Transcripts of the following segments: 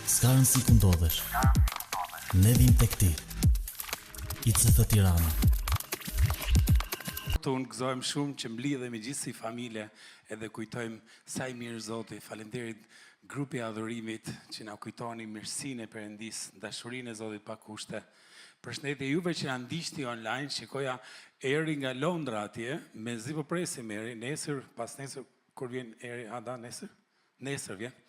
S'ka rëndësi ku ndodhesh. Ne vim tek ti. ICF Tirana. Unë gëzojmë shumë që mblidhemi gjithë si familje edhe kujtojmë sa i mirë Zoti. Faleminderit grupi i adhurimit që na kujtoni mirësinë e Perëndis, dashurinë e Zotit pa kushte. Përshëndetje juve që na ndiqni online, shikoja eri nga Londra atje, mezi po presim eri, nesër, pas nesër kur vjen eri, nesër? Nesër vjen.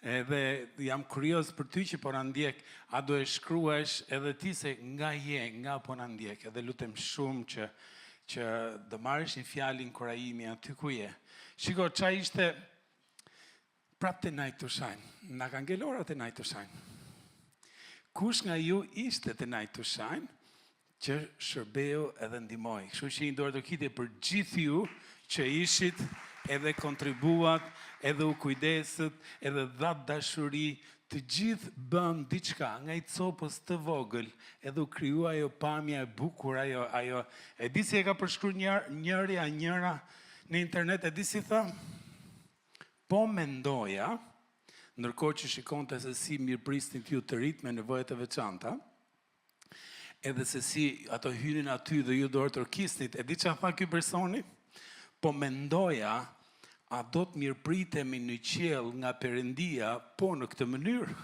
Edhe jam kurioz për ty që po na ndjek, a do e shkruash edhe ti se nga je, nga po na ndjek, edhe lutem shumë që do marrësh një fjalë inkurajimi aty ku je. Shiko, qa ishte prap të Night to Shine. Na ka ngel ora të Night to Shine. Kush nga ju ishte të Night to Shine që shërbeu edhe ndihmoi. Kështu që një dorë të kite për gjithë ju që ishit edhe kontribuat, edhe u kujdesët, edhe dhat dashuri, të gjithë bëm diçka nga i copës të vogël, edhe u kriju ajo pamja e bukur, ajo. E di si e ka përshkruar njëra në internet, e di si tha? Po mendoja, ndërkohë që shikonte se si mirëprisnin t'ju të rit me nevojat e veçanta, edhe se si ato hynin aty dhe ju do të orkisnit, e di çfarë tha ky personi? Po mendoja, a do të mirëpritemi në qiell nga Perëndia, po në këtë mënyrë?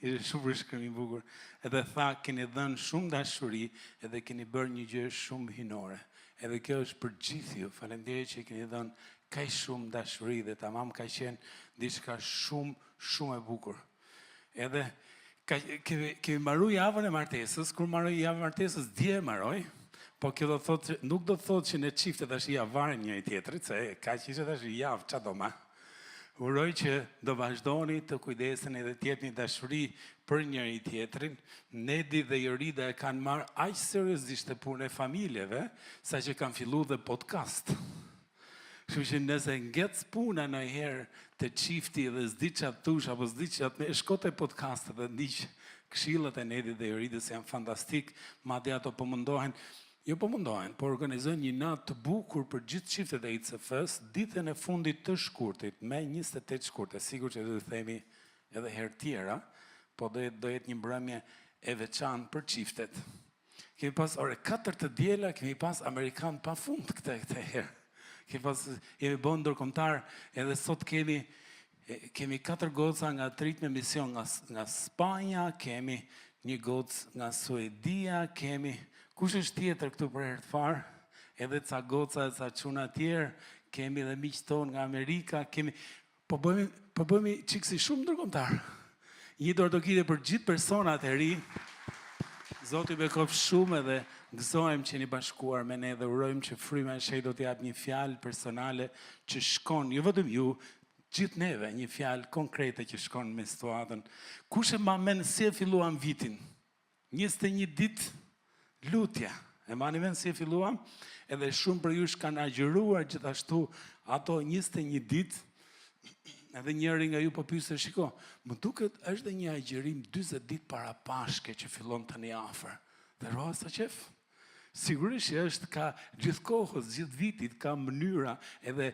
Ishte shumë shkrim i bukur. Edhe tha, keni dhënë shumë dashuri, edhe keni bërë një gjë shumë hinore. Edhe kjo është për gjithë ju. Faleminderit që keni dhënë kaq shumë dashuri dhe tamam ka qenë diçka shumë e bukur. Edhe kemi mbaru javën e martesës, kur mbaroi javën e martesës, dje e mbaroi. Po kjo nuk do të thotë që ne çiftet tash ja varen njëri tjetrit, se ka që ishte tash javë, qa do ma. Uroj që do vazhdoni të kujdeseni dhe të jetni dashuri për njëri tjetrin. Nedi dhe Jorida e kanë marrë aq seriozisht të punën e familjeve, sa që kanë filluar dhe podcast. Kështu që nëse ngec puna ndonjëherë të çifti dhe s'di çat thush apo s'di çat me shkote podcast dhe ndiq këshillat e Nedit dhe Joridës janë fantastik, madje ato po mundohen. Jo po mundohen, po organizojnë një natë të bukur për gjithë çiftet e ICF-s, ditën e fundit të shkurtit, me 28 shkurte, sigur që do të themi edhe herë tjera, po do jetë një mbrëmje e veçantë për çiftet. Kemi pas ore 4 të diela, kemi pas Amerikan pa fund këtë herë. Jemi bën ndërkombëtar, edhe sot kemi 4 goca nga trit me mision nga Spanja, kemi një gocë nga Suedia, kemi kush është tjetër këtu për herë të parë, edhe ca goca e ca çuna tjerë, kemi edhe miq tonë nga Amerika, po bëhemi çiksi shumë ndërkombëtar. Një dorë do kite për gjithë personat e ri. Zoti bekof shumë edhe gëzojmë që jeni bashkuar me ne dhe urojmë që fryma e Shejt do t'jap një fjalë personale që shkon, jo vetëm ju, gjithë neve, një fjalë konkrete që shkon me situatën. Kush e mban si e filluam vitin? 21 ditë lutja. E mani mend si e filluam? Edhe shumë për ju kanë agjëruar gjithashtu ato 21 ditë. Edhe njëri nga ju po pyeste, shiko, më duket është dhe një agjërim 40 ditë para Pashke që fillon tani afër. Dhe roha sa qef. Sigurisht që është ka gjithë kohës, gjithë vitit, ka mënyra edhe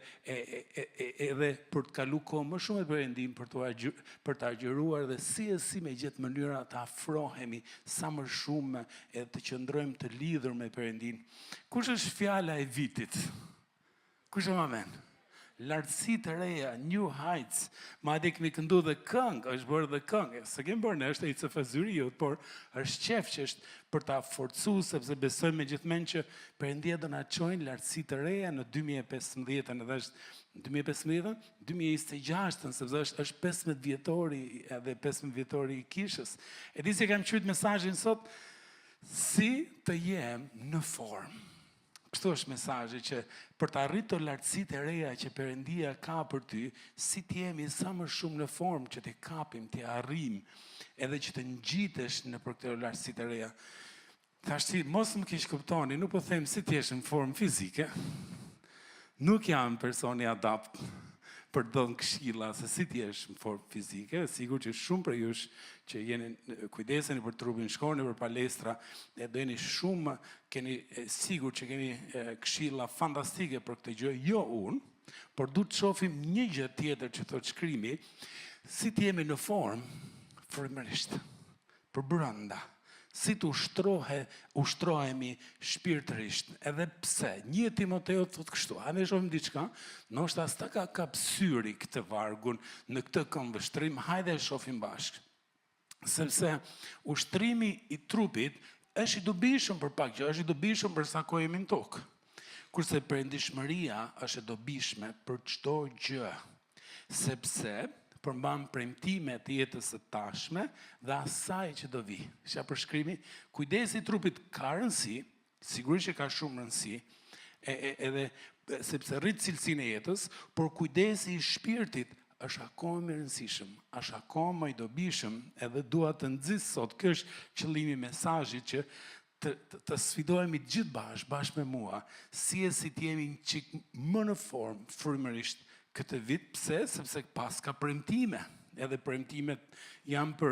për të kalu kohë më shumë e Perëndim për të agjëruar dhe si me gjithë mënyra të afrohemi sa më shumë edhe të qëndrojmë të lidhur me Perëndin. Kush është fjala e vitit? Kush e ma men? Lartësi të reja, New Heights, madje kemi këndu dhe këngë, është bërë dhe këngë, se kemi bërë në është e ICF Zyriut, por është qef që është për ta forcu, sepse besojmë me gjithmen që Perëndia do na çojnë lartësi të reja në 2015, edhe është 2015, 2026, sepse është 15 vjetori edhe 15 vjetori i kishës. E di se kam qytë mesazhin sot, si të jem në formë. Kështu është mesazhi që për të arritur lartësitë e reja që Perëndia ka për ty, si të jemi sa më shumë në formë që të kapim, të arrim, edhe që të ngjitesh në për këto lartësitë e reja. Tash mos më kish kuptoni, nuk po them si të jesh në formë fizike. Nuk jam personi adapt për të dhënë këshilla se si të jesh në formë fizike, sigur që shumë për jush që jeni kujdeseni për trupin, shkoni për palestra, e do jeni shumë, keni sigur që keni këshilla fantastike për këtë gjë, jo unë, Por du të shohim një gjë tjetër që thot shkrimi, si të jemi në formë frymërisht, për brenda, si të ushtrohemi shpirtërisht, edhe pse, 1 Timoteo thot kështu, a ne shohim diçka, ndoshta s'ta ka kapsyri këtë vargun në këtë këmbështrim, hajde e shohim bashkë. Sepse ushtrimi i trupit është i dobishëm për pak gjë, është i dobishëm për sa kohë jemi në tokë. Kurse perëndishmëria është e dobishme për çdo gjë, sepse përmban premtimet e jetës së tashme dhe asaj që do vi. Isha për shkrimi, kujdesi i trupit ka rëndësi, sigurisht që ka shumë rëndësi, edhe sepse rrit cilësinë e jetës, por kujdesi i shpirtit është akoma më i rëndësishëm, është akoma më i dobishëm, edhe dua të nxis sot, kjo është qëllimi i mesazhit që të sfidohemi gjithë bashkë me mua, si të jemi një çik më në formë frymërisht këtë vit. Pse? Sepse pas ka premtime, edhe premtimet janë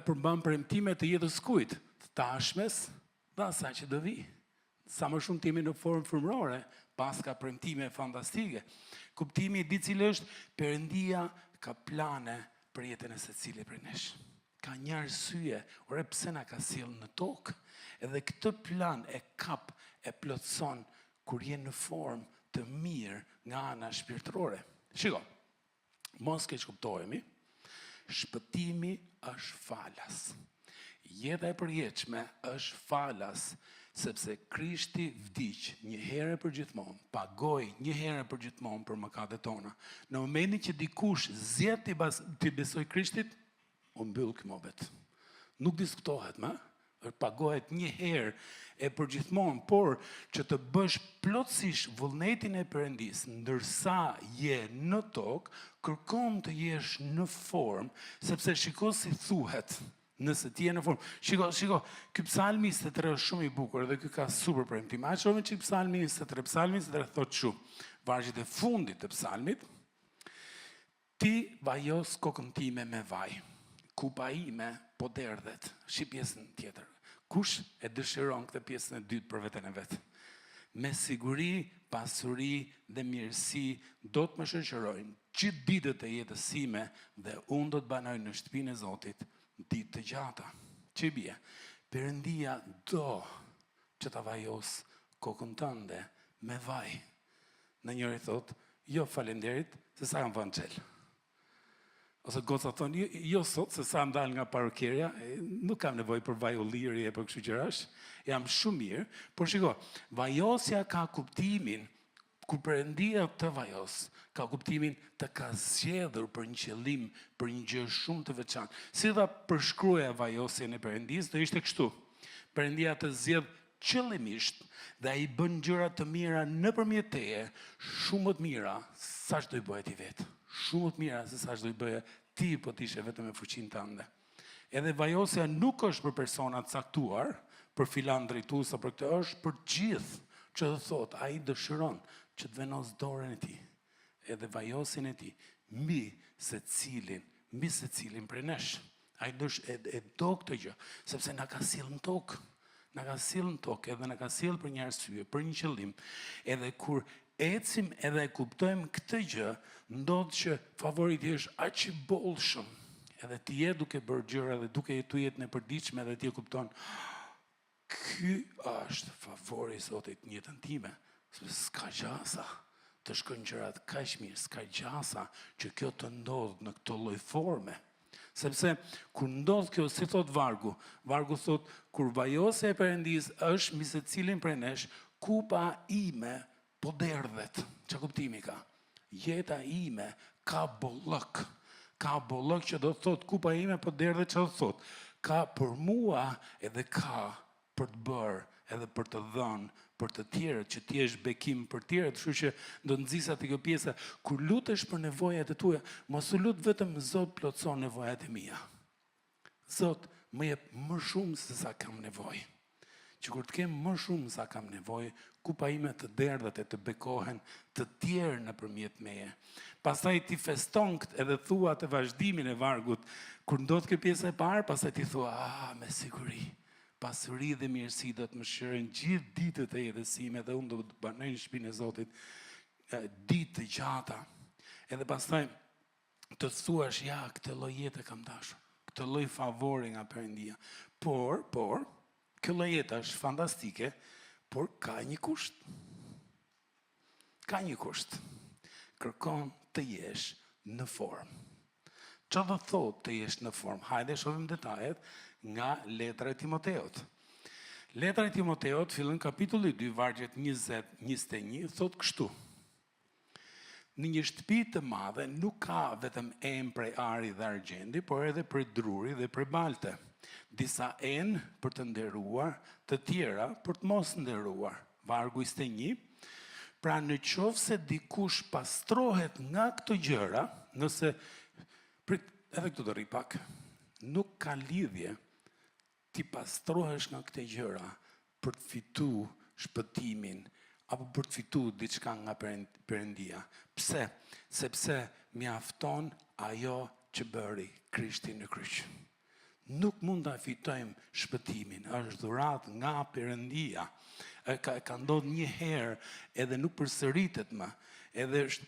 përmban premtime të jetës kujt? Të tashmes dhe asaj që do vi. Sa më shumë të jemi në formë frymërore, pas ka premtime fantastike. Kuptimi i di cilë është, Perëndia ka plane për jetën e secili prej nesh. Ka një arsye, ore pse na ka sjellë në tokë, edhe këtë plan e kap, e plotson kur je në formë të mirë nga ana shpirtërore. Shiko, mos keq kuptohemi, shpëtimi është falas. Jeta e përjetshme është falas, sepse Krishti vdiq një herë për gjithmonë, pagoi një herë për gjithmonë për mëkatet tona. Në momentin që dikush zgjedh të besoj Krishtit, u mbyll ky mohabet. Nuk diskutohet më, pagohet një herë e për gjithmonë, por që të bësh plotësisht vullnetin e Perëndis, ndërsa je në tokë, kërkon të jesh në formë, sepse shiko si thuhet. Nëse ti je në formë. Shiko, ky Psalmi 23 është shumë i bukur dhe ky ka super premtim. A shohim çik Psalmi 23. Psalmi 23 thotë kështu, vargjet e fundit të psalmit: Ti vajos kokën time me vaj, kupa ime po derdhet. Shih pjesën tjetër. Kush e dëshiron këtë pjesën e dytë për veten e vet? Me siguri, pasuri dhe mirësi do të më shoqërojnë gjithë ditët e jetës sime dhe unë do të banoj në shtëpinë e Zotit ditë të gjata. Që bie, Perëndia do që ta vajos kokën tënde me vaj. Në njëri thot, jo falenderit, se sa kam vënë xhel. Ose goca thonë, jo sot, se sa më dal nga parukëria, nuk kam nevojë për vaj ulliri e për kështu gjërash, jam shumë mirë, por shiko, vajosja ka kuptimin, kur Perëndia të vajos, ka kuptimin të ka zgjedhur për një qëllim, për një gjë shumë të veçantë. Si dha përshkruaja vajosjen e Perëndis, do ishte kështu. Perëndia të zgjedh qëllimisht dhe ai bën gjëra të mira nëpërmjet teje, shumë më të mira sa ç'do i bëje ti vetë. Shumë më të mira se sa ç'do i bëje ti po të ishe vetëm me fuqinë tënde. Edhe vajosja nuk është për persona të caktuar, për filan drejtues apo për këtë, është për gjithë, që do thotë ai dëshiron që të venos dorën e tij, edhe vajosin e tij, mbi secilin prej nesh. Ai e do këtë gjë, sepse na ka sjellë në tokë. Na ka sjellë në tokë, edhe na ka sjellë për një arsye, për një qëllim. Edhe kur ecim edhe e kuptojmë këtë gjë, ndodh që favori i është aq i bollshëm. Edhe ti je duke bërë gjëra dhe duke jetuar jetën e përditshme dhe ti e kupton, ky është favori i Zotit në jetën time. S'ka gjasa të shkojnë gjërat kaq mirë, s'ka gjasa që kjo të ndodh në këtë lloj forme. Sepse kur ndodh kjo, si thot vargu thot, kur vajosja e Perëndis është mbi secilin prej nesh, kupa ime po derdhet. Ç'a kuptimi ka? Jeta ime ka bollëk. Ka bollëk që do të thot kupa ime po derdhet, ç'a do të thot? Ka për mua edhe ka për të bërë, edhe për të dhënë për të tjerët, që ti je bekim për tjerët, kështu që do nxisa ti kjo pjesa, kur lutesh për nevojat e tua, mos u lut vetëm Zot plotson nevojat e mia. Zot, më jep më shumë se sa kam nevojë. Që kur të kem më shumë sa kam nevojë, kupa ime të derdhet e të bekohen të tjerë nëpërmjet meje. Pastaj ti feston këtë edhe thua të vazhdimin e vargut, kur ndodh kjo pjesa e parë, pastaj ti thua, me siguri. Pasuri dhe mirësi do të më shoqërojnë gjithë ditët e jetës sime dhe unë do të banoj në shtëpinë e Zotit ditë të gjata. Edhe pastaj të thuash, ja, këtë lloj jete kam dashur, këtë lloj favori nga Perëndia. Por, kjo lloj jete është fantastike, por ka një kusht. Ka një kusht. Kërkon të jesh në formë. Çfarë do thotë të jesh në formë? Hajde shohim detajet nga letra e Timoteut. Letra e Timoteut fillon kapitulli 2, vargjet 20-21, thotë kështu. Në një shtëpi të madhe nuk ka vetëm enë prej ari dhe argjendi, por edhe prej druri dhe prej balte. Disa enë për të nderuar, të tjera për të mos nderuar. Vargu 21. Pra në qoftë se dikush pastrohet nga këto gjëra, nëse edhe këtu do rri pak, nuk ka lidhje ti pastrohesh nga këto gjëra për të fitu shpëtimin apo për të fitu diçka nga Perëndia. Pse? Sepse mjafton ajo që bëri Krishti në kryq. Nuk mund ta fitojmë shpëtimin, është dhuratë nga Perëndia. Ka ndodhur një herë edhe nuk përsëritet më. Edhe është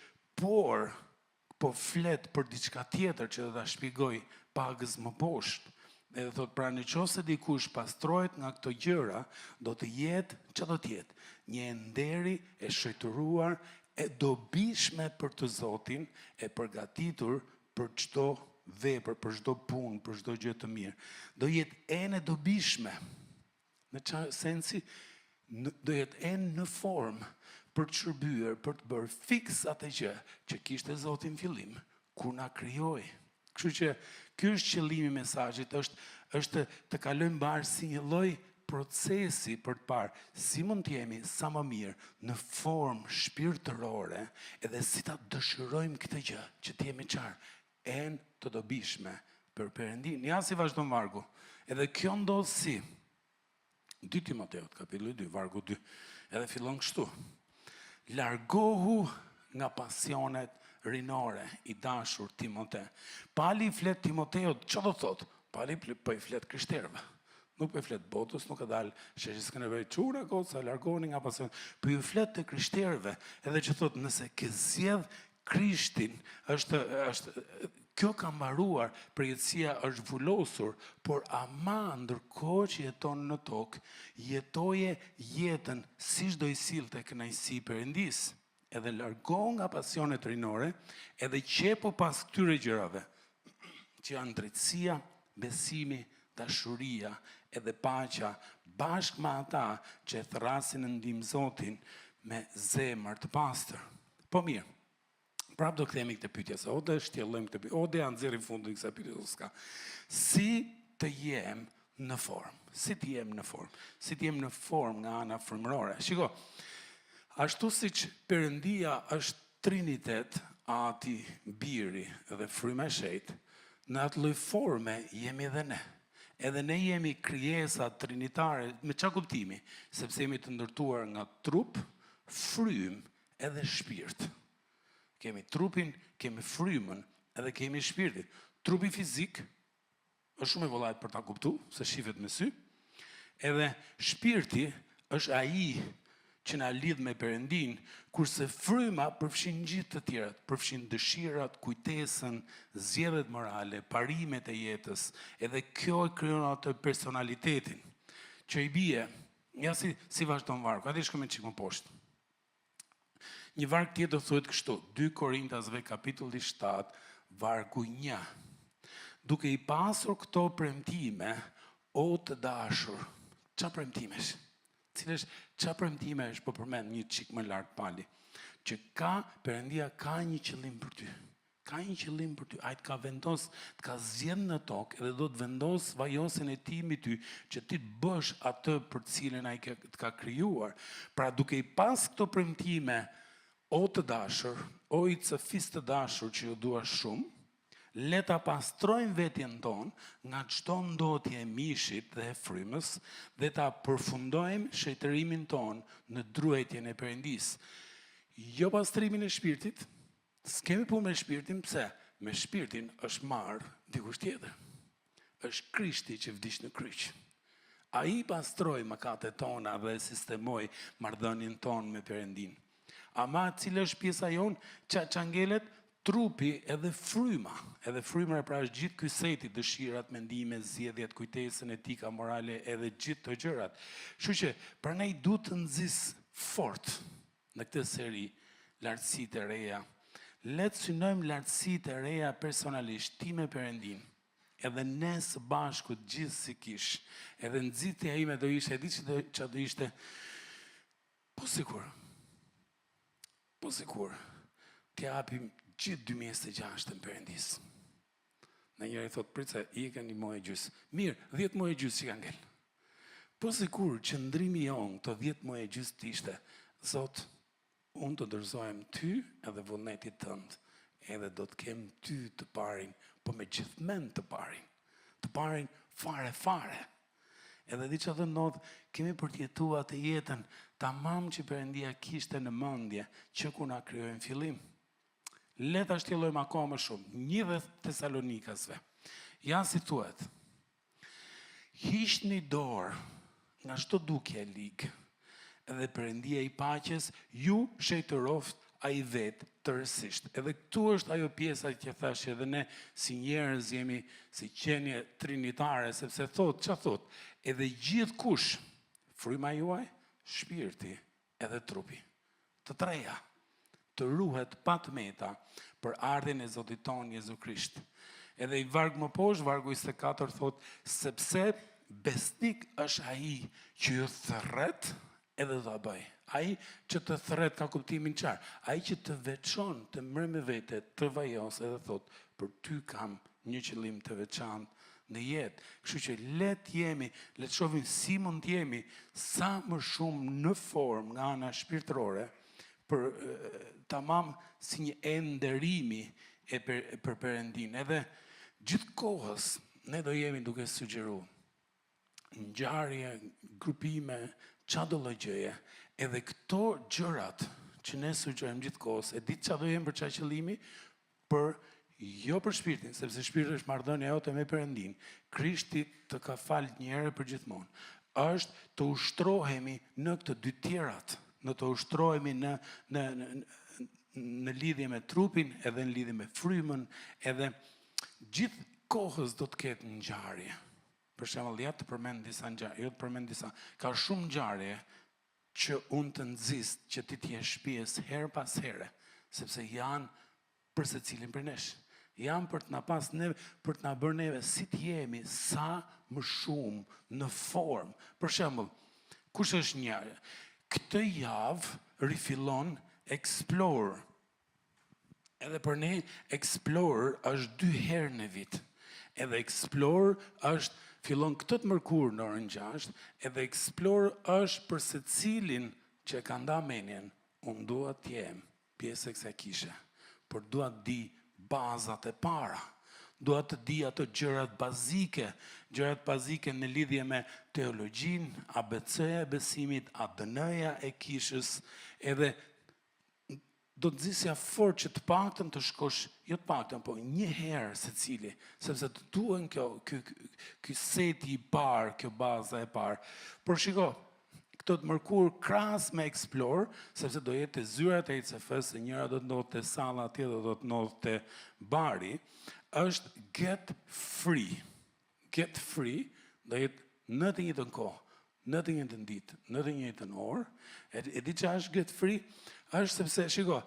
po flet për diçka tjetër që do ta shpjegoj pagës më poshtë. Edhe thot, pra në qoftë se dikush pastrohet nga këto gjëra, do të jetë, që do të jetë? Një nderi e shëtëruar, e dobishme për të Zotin, e përgatitur për çdo vepër, për çdo punë, për çdo gjë të mirë. Do jetë enë e dobishme. Në çfarë sensi? Do jetë enë në formë për të shërbyer, për të bërë fiks atë gjë që kishte Zoti në fillim, kur na krijoi. Kështu që ky është qëllimi i mesazhit, është të kalojmë bashkë si një lloj procesi për të parë si mund të jemi sa më mirë në formë shpirtërore, edhe si ta dëshirojmë këtë gjë, që të jemi qartë, enë të dobishme për Perëndin. Ja si vazhdon vargu. Edhe kjo ndodh si 2 Timoteut, kapitulli 2, vargu 2. Edhe fillon kështu. Largohu nga pasionet rinore, i dashur Timote. Pali i flet Timoteut, që do thot? Pali po i flet krishterëve. Nuk po i flet botës, nuk e dal sheshis këneve çura goca, largohuni nga pasionet. Po i flet të krishterëve, edhe që thot, nëse ke zgjedh Krishtin, kjo ka mbaruar, përjetësia është vullosur, por ama ndërkohë që jeton në tokë, jetoje jetën siç do i sillte kënaqësi Perëndis. Edhe largo nga pasionet rinore, edhe qepo pas këtyre gjërave, që janë drejtësia, besimi, dashuria, edhe paqja, bashkë me ata që e thrasin në ndihmë Zotin me zemër të pastër. Po mirë. Prap do kthehemi këtë pyetje, se ode shtjellojmë këtë pyetje, ode janë nxjerrë fundin kësaj pyetje s'ka. Si të jem në formë? Si të jem në formë? Si të jem në formë nga ana frymërore? Shiko, ashtu siç Perëndia është trinitet, Ati, Biri dhe Fryma e Shejtë, në atë lloj forme jemi edhe ne. Edhe ne jemi krijesa trinitare, me çfarë kuptimi? Sepse jemi të ndërtuar nga trup, frymë edhe shpirt. Kemi trupin, kemi frymën, edhe kemi shpirtin. Trupi fizik është shumë i vëllait për ta kuptuar, se shihet me sy. Edhe shpirti është ai që na lidh me Perëndin, kurse fryma përfshin gjithë të tjerat, përfshin dëshirat, kujtesën, zgjedhjet morale, parimet e jetës, edhe kjo e krijon atë personalitetin që i bie. Ja si vazhdon vargu, atë shkojmë çik më poshtë. Një varg tjetër thuhet kështu, 2 Korintasve kapitulli 7, vargu 1. Duke i pasur këto premtime, o të dashur, çfarë premtimesh? Çfarë premtime është, po përmend një çik më lart pali, që Perëndia ka një qëllim për ty. Ka një qëllim për ty, ai të ka vendos, të ka zgjedhur në tokë edhe do të vendos vajosin e tij mbi ty, që ti të bësh atë për të cilën ai të ka krijuar. Pra duke i pas këto premtime, o të dashur, o i cëfis të dashur që ju dua shumë, le ta pastrojmë vetjen tonë nga çdo ndotje e mishit dhe e frymës dhe ta përfundojmë shëtërimin tonë në druajtjen e Perëndis. Jo pastrimin e shpirtit, s'kemi punë me shpirtin, pse? Me shpirtin është marrë dikush tjetër. Është Krishti që vdiq në kryq. Ai pastroi mëkatet tona dhe sistemoi marrëdhënien tonë me Perëndin. Ama cila është pjesa jonë, çangelet, trupi edhe fryma. Edhe fryma pra është gjithë ky seti, dëshirat, mendimet, zgjedhjet, kujtesën, etika, morale, edhe gjithë të gjërat. Kështu që prandaj duhet të nxis fort në këtë seri lartësitë e reja. Le të synojmë lartësitë e reja personalisht, ti me Perëndin. Edhe ne së bashku gjithësisht. Edhe nxitja ime do ishte, e di ç'a do ishte. Po sikur. T'ja japim gjithë 2006 në Perëndis. Në njëra i thot, prica, i e ka një muaj e gjys. Mirë, 10 muaj e gjys që ka ngel. Po sikur që ndrimi jonë, të 10 muaj e gjys të ishte, Zot, unë të dorëzohem ty edhe vullnetit tënd, edhe do të kem ty të parin, po me gjithmend të parin fare. Edhe di që të ndodhë, kemi për t'jetuar të jetën, tamam që Perëndia kishte në mendje që kur na krijoi në fillim. Le ta shtjellojmë akoma më shumë. 1 dhe Tesalonikasve. Ja si thuhet. Hiqni dorë nga çdo dukje ligë, edhe Perëndia i paqes ju shejtëroft ai vetë tërësisht. Edhe këtu është ajo pjesa që thash edhe ne si njerëz jemi si qenie trinitare, sepse ç'a thot? Edhe gjithkush, fryma juaj, shpirti edhe trupi. Të treja të ruhet pa tmeta për ardhin e Zotit tonë Jezu Krisht. Edhe i varg më poshtë, vargu 24 thot, sepse besnik është ai që ju thërret edhe do ta bëj. Ai që të thret ka kuptimin qartë. Ai që të veçon, të mërë me vete, të vajos edhe thot, për ty kam një qëllim të veçantë në jetë. Kështu që le të shohim si mund të jemi sa më shumë në formë nga ana shpirtërore, për tamam si një enderimi për Perëndin. Edhe gjithë kohës ne do jemi duke sugjeruar ngjarje, grupime, çdo lloj gjëje. Edhe këto gjërat që ne sugjerojmë gjithkohës, e ditë çfarë do jemi për çfarë qëllimi, jo për shpirtin, sepse shpirti është marrëdhënia jote me Perëndin. Krishti të ka falë një herë për gjithmonë. Është të ushtrohemi në këto dy tjerat, në të ushtrohemi në lidhje me trupin, edhe në lidhje me frymën, edhe gjithë kohës do të ketë ngjarje. Për shembull, ja të përmend disa ngjarje, jo të përmend disa, ka shumë ngjarje që unë të nxis që ti t'jesh pjesë her pas here, sepse janë për secilin për nesh. Janë për të na pas neve, për të na bërë neve si t'jemi sa më shumë në formë. Për shembull, kush është njëri? Këtë javë rifillon Explorer. Edhe për ne, Explorer është 2 herë në vit. Edhe Explorer fillon këtë të mërkurë në orën 6, edhe Explorer është për secilin që ka nda menjen. Unë dua të jem pjesë e kësaj kishe, por dua të di bazat e para. Dua të di ato gjërat bazike në lidhje me teologjin, ABC-ja e besimit, ADN-ja e kishës, edhe do të zisja fort që të paktën të shkosh, jo të paktën, po një herë secili, sepse të duhen ky seti i parë, kjo baza e parë. Por shiko, këto të mërkur krahas me Explorer, sepse do jetë të zyrat e ICF-s, njëra do të ndodhë të salla, tjetër do të ndodhë të bari, është get free. Get free do jetë në të njëjtën kohë, në të njëjtën ditë, në të njëjtën orë. E di që është get free? Është sepse, shiko,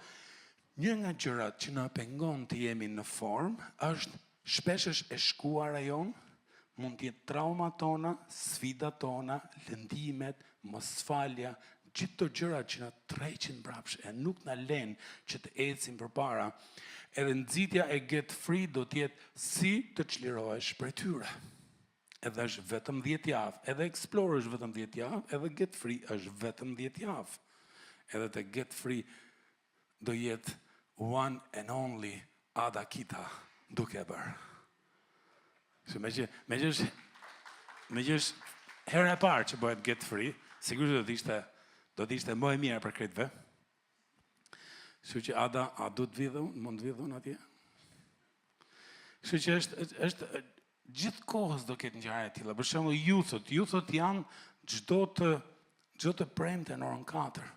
një nga gjërat që na pengon të jemi në formë, është shpesh e shkuara jonë, mund të jetë traumat tona, sfidat tona, lëndimet, mosfalja, gjithë të gjërat që na tërheqin mbrapsht e nuk na lën që të ecim përpara. Edhe nxitja e get free do të jetë si të çlirohesh prej tyre. Edhe është vetëm 10 javë, edhe Explorer është vetëm 10 javë, edhe get free është vetëm 10 javë. Edhe të get free do jetë one and only Ada Kita duke bërë. Me që është herë e parë që bëhet get free, sigurisht do të ishte më e mirë për kretëve. Kështu që Ada, a du të vidhun, mund të vidhun atje? Kështu që është gjithë kohës do ketë ngjarje të tilla. Për shembull, youthot janë çdo të premte në orën 4.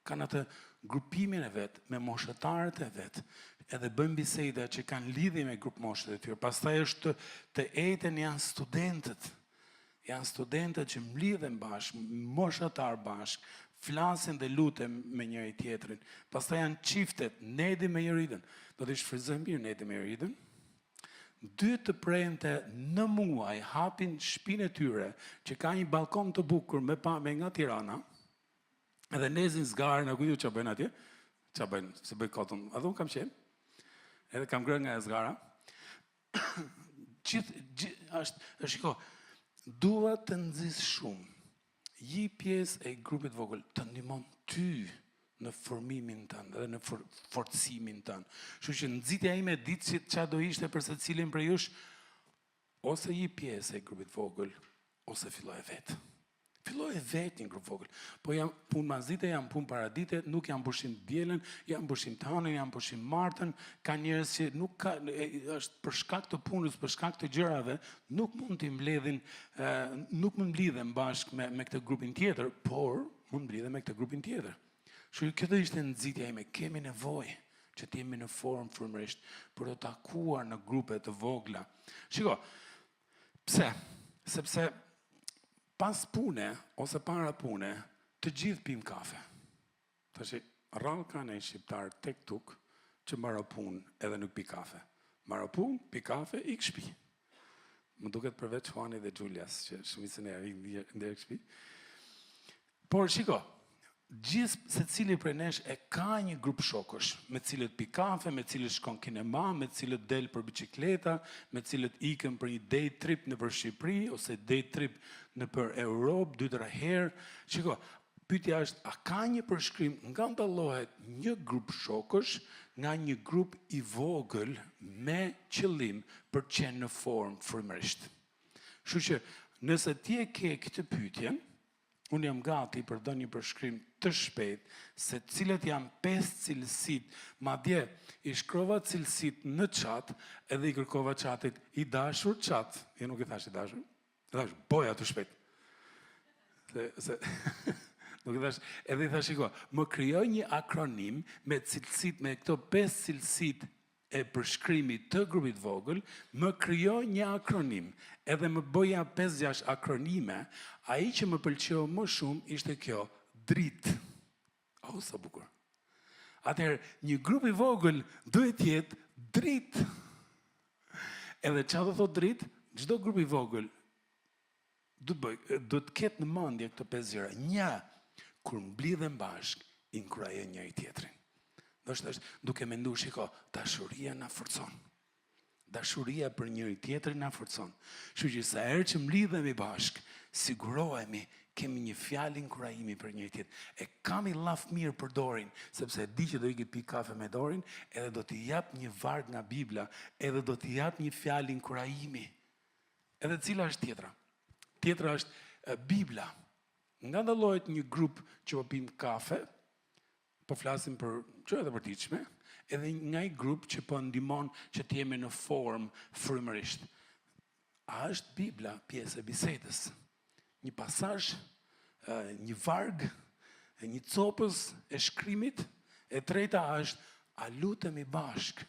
Kanë atë grupimin e vet, me moshëtarët e vet, edhe bëjmë biseda që kanë lidhje me grup moshët e tyre. Pastaj është të ejten janë studentët që mlidhen bashkë, moshatar bashkë, flasin dhe luten me njëri tjetrin. Pastaj janë çiftet, Nedi me Jeridën. Do të shfrytëzojmë mirë Nedi me Jeridën. 2 të premte në muaj hapin shtëpinë e tyre, që ka një balkon të bukur me pamje nga Tirana. Edhe nezin zgarën, a kujtu që bëjnë atje? Që bëjnë, se bëjnë kotën. Edhe unë kam qenë. Edhe kam grënë nga e zgara. Shiko, dua të nxis shumë. Ji pjesë e grupit vogël të ndihmon ty në formimin tënd dhe në forcimin tënd. Kështu që nxitja ime ditë se çfarë do ishte për secilin prej jush, ose ji pjesë e grupit vogël, ose filloj vetë. Filloj vetë një grup vogël. Po jam punë mazite, jam punë paradite, nuk jam pushim dielën, jam pushim tanën, jam pushim martën, ka njerëz që nuk ka, është për shkak të punës, për shkak të gjërave, nuk mund t'i mbledhin, nuk mund mblidhen bashkë me këtë grupin tjetër, por mund mblidhen me këtë grupin tjetër. Kështu kjo ishte nxitja ime, kemi nevojë që të jemi në formë frymërisht për të takuar në grupe të vogla. Shiko, pse? Sepse pas pune, ose para pune, të gjithë pim kafe. Tash, rrallë ka një shqiptar tek tuk, që mbaro punë edhe nuk pi kafe. Mbaro punë, pi kafe, ik shtëpi. Më duket përveç Juani dhe Julias, që shumicën e ndërë shtëpi. Por, shiko, gjithë se cili prej nesh e ka një grup shokësh, me cilët pi kafe, me cilët shkon kinema, me cilët del për biçikleta, me cilët ikën për një day trip në për Shqipëri, ose day trip në për Europë, 2-3 herë. Shiko, pyetja është, a ka një përshkrim nga ndallohet një grup shokësh nga një grup i vogël me qëllim për qenë në formë frymërisht? Kështu që, nëse ti e ke këtë pyetjen, unë jam gati për do një përshkrim të shpejt, se cilët janë 5 cilësit, madje i shkrova cilësit në chat, edhe i kërkova chatit i dashur chat. Jo nuk i thash i dashur. I thash, boja të shpejt. Nuk i thash, edhe i thash, shiko, më krijoj një akronim me cilësit, me këto 5 cilësit e përshkrimit të grupit vogël, më krijoj një akronim, edhe më bëja 5-6 akronime, ai që më pëlqeu më shumë ishte kjo, dritë. O, sa bukur. Atëherë, një grup i vogël duhet jetë dritë. Edhe çfarë do thotë dritë? Çdo grup i vogël duhet ketë në mendje këto 5 gjëra. 1, kur mblidhen bashkë, inkurajojnë njëri tjetrin. Është duke menduar, shiko, dashuria na forcon. Dashuria për njëri tjetrin na forcon. Kështu që sa herë që mlidhemi bashkë, sigurohemi kemi një fjalë inkurajimi për njëri tjetrin. E kam i llaf mirë për Dorin, sepse di që do ikë pi kafe me Dorin, edhe do t'i jap një varg nga Bibla, edhe do t'i jap një fjalë inkurajimi. Edhe cila është tjetra? Tjetra është Bibla. Nga dallohet një grup që po pim kafe, po flasim për gjëra të përditshme, edhe nga një grup që po ndihmon që të jemi në formë frymërisht. A është Bibla pjesë e bisedës? Një pasazh, një varg, një copës e shkrimit, e treta është a lutemi bashk.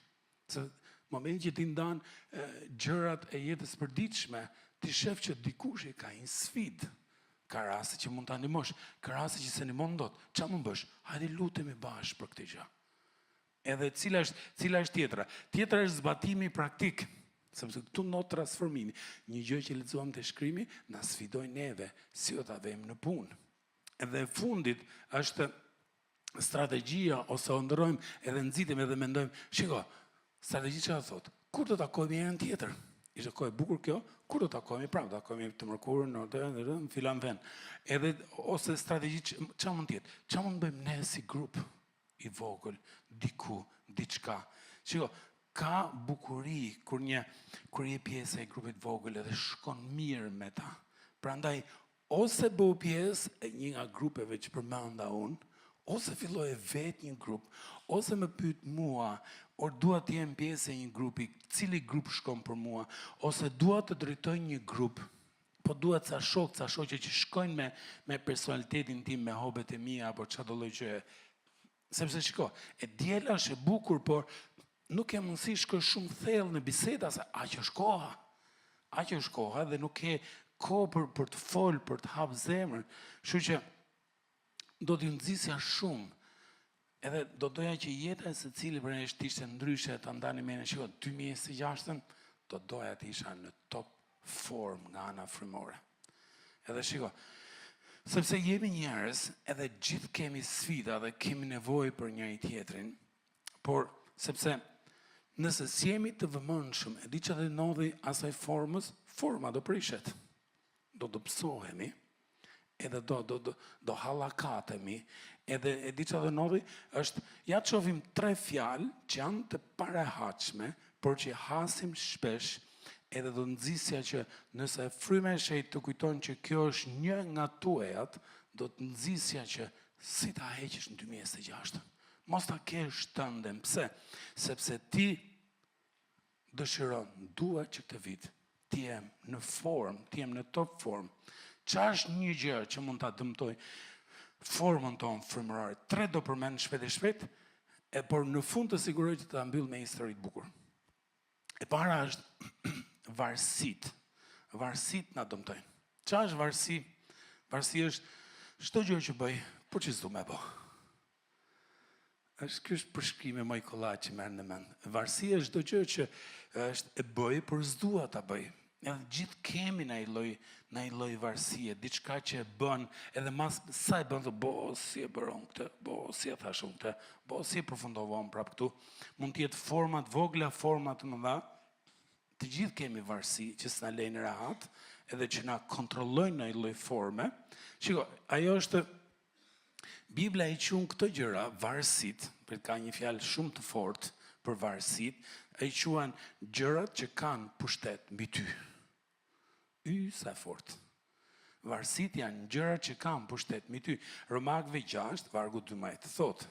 Se momentin që ti ndan gjërat e jetës përditshme, ti shef që dikush e ka një sfidë. Ka raste që mund ta ndihmosh, ka raste që se ndihmon dot. Çfarë mund bësh? Hajde lutemi bashkë për këtë gjë. Edhe cila është tjetra? Tjetra është zbatimi praktik. Sepse këtu ndodh transformimi. Një gjë që lexuam te shkrimi na sfidoi neve si do ta vëmë në punë. Edhe e fundit është strategjia ose o ndrojmë edhe nxitem edhe mendojmë, shiko, strategjia çfarë thotë? Kur do takojmë njërin tjetër? Ishte kohë e bukur kjo, kur do takohemi prapë, takohemi të mërkurën, në filan vend. Edhe, ose strategji, çfarë mund tjetë? Çfarë mund bëjmë ne si grup i vogël, diku, diçka? Shiko, ka bukuri kur je pjesë e grupit vogël edhe shkon mirë me ta. Prandaj, ose bëu pjesë e një nga grupeve që përmenda unë, ose filloj vetë një grup, ose më pyet mua, or dua të jem pjesë e një grupi, cili grup shkon për mua, ose dua të drejtoj një grup, po dua ca shoqe që shkojnë me personalitetin tim, me hobet e mia, apo çfarë do lloj gjëje. Sepse shiko, e diela është e bukur, por nuk e mundësi shkoj shumë thellë në biseda, se aq është koha. Aq është koha dhe nuk ke kohë për të folë, për të hapë zemrën. Kështu që do t'ju nxisja shumë. Edhe do doja që jeta e secili për ne të ishte ndryshe, ta ndani me në shiko 2026-ën, do doja të isha në top form nga ana frymore. Edhe shiko, sepse jemi njerëz, edhe gjithë kemi sfida dhe kemi nevojë për njëri tjetrin, por sepse nëse s'jemi të vëmendshëm, e di që dhe ndodhi asaj formës, forma do prishet. Do të psohemi, edhe do hallakatemi, edhe e di që dhe ndodhi është, ja të shohim 3 fjalë që janë të parahatshme, por që hasim shpesh, edhe do nxisja që nëse fryma e shejt të kujton që kjo është një nga tuajat, do të nxisja që si ta heqësh në 2026. Mos ta kesh tënden. Pse? Sepse ti dëshiron, dua që këtë vit ti jem në formë, ti jem në top formë. Çfarë është një gjë që mund ta dëmtoj formën tonë frymërore? 3 do përmend shpejt, por në fund të siguroj që ta mbyll me histori të bukur. E para është varësit. Varësit na dëmtojnë. Çfarë është varësi? Varësi është çdo gjë që bëj, por që s'du me bë. Ky është përshkrimi më i kollaj që merr në mend. Varësia është çdo gjë që është e bëj, por s'dua ta bëj. Edhe gjithë kemi në i lloj varësie, diçka që e bën, edhe mas sa e bën, si e bëron këtë, si e thashun këtë, si e përfundovon prap këtu. Mund të jetë format vogla, format të mëdha. Të gjithë kemi varësi që s'na lejnë rahat, edhe që na kontrollojnë në i lloj forme. Shiko, ajo është Bibla i quajnë këto gjëra varësit, për ka një fjalë shumë të fortë për varësit, e i quajnë gjërat që kanë pushtet mbi ty. Sa fort. Varësit janë gjërat që kanë pushtet mbi ty. Romakëve 6, vargu 12 thotë: